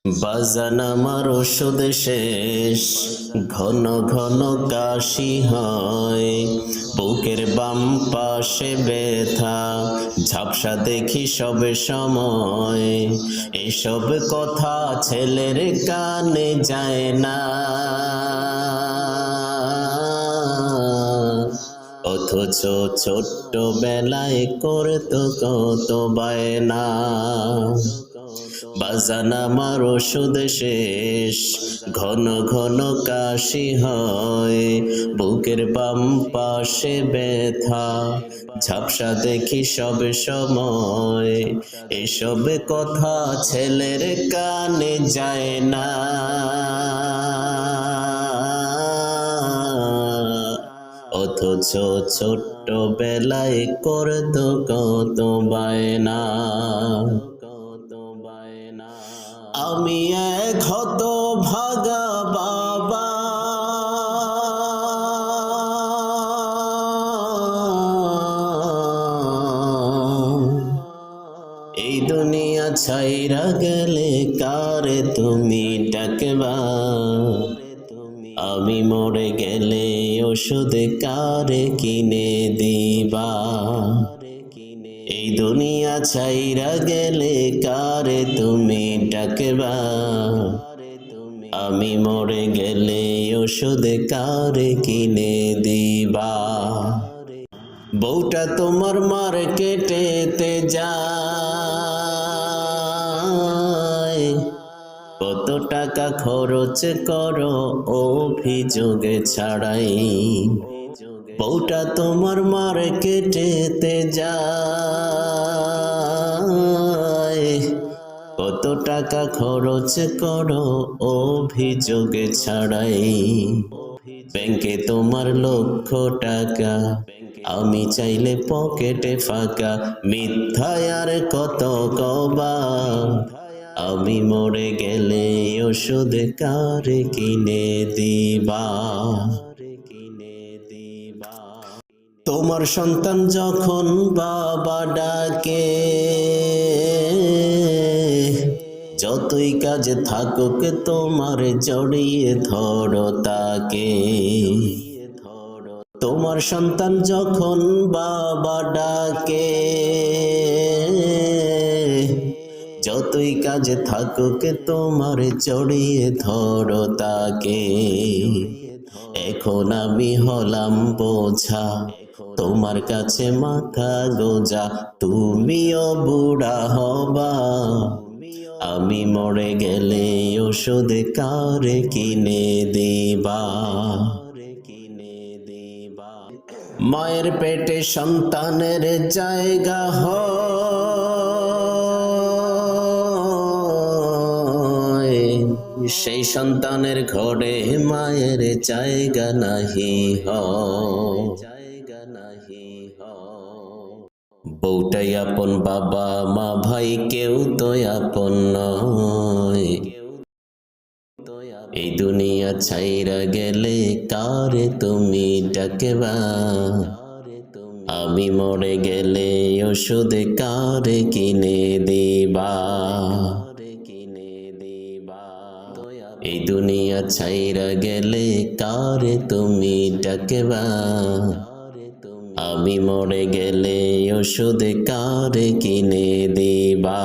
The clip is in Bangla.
বাজান আমার ওষুধ শেষ, ঘন ঘন কাশি হয়, বুকের বাম পাশে ব্যথা, ঝাপসা দেখি সবে সময়। এসব কথা ছেলের কানে যায় না, অথচ ছোট্ট বেলায় করতো কত বায়না। বাজান আমার ওষুধ শেষ, ঘন ঘন কাশি হয়, বুকের বাম পাশে ব্যথা, ঝাপসা দেখি সব সময়। এসব কথা ছেলের কানে যায় না, অথচ ছোট্ট বেলায় করতো কত বায়না। আমি এক হতভাগা বাবা, এই দুনিয়া ছাইরা গেলে কারে তুমি ডাকবা, আমি মরে গেলে ওষুধ কারে কিনে দিবা। এই দুনিয়া ছাইরা গেলে কারে তুমি ডাকবা, আমি মরে গেলে ওষুধ কারে কিনে দিবা। বউটা তোমার মার্কেটেতে যায়, কত টাকা খরচ করো অভিযোগে ছাড়াই। বউটা তোমার মার্কেটেতে যায়, কত টাকা খরচ করো অভিযোগে ছাড়াই। ব্যাংকে তোমার লক্ষ টাকা, আমি চাইলে পকেটে ফাঁকা, মিথ্যায় আর কত কবা, আমি মরে গেলে ওষুধ কারে কিনে দিবা। তোমার সন্তান যখন বাবা ডাকে, যতই কাজে থাকুক তোমার জড়িয়ে ধরো তাকে। তোমার সন্তান যখন বাবা ডাকে, যতই কাজে থাকুক তোমার জড়িয়ে ধরো তাকে। এখন আমি হলাম বোঝা, তোমার কাছে মাথা গোজা, তুমিও বুড়া হবা, আমি মরে গেলে ওষুধ কারে কিনে দিবা। মায়ের পেটে সন্তানের জায়গা হয়, সেই সন্তানের ঘরে মায়ের জায়গা নাহি হয়। বউটাই আপন, বাবা মা ভাই কেউ তো আপন নয়। এই দুনিয়া ছাইরা গেলে কারে তুমি ডাকবা, আমি মরে গেলে ওষুধ কারে কিনে দিবা। এই দুনিয়া ছাইরা গেলে কারে তুমি ডাকবা, আমি মরে গেলে ওষুধ কারে কিনে দিবা।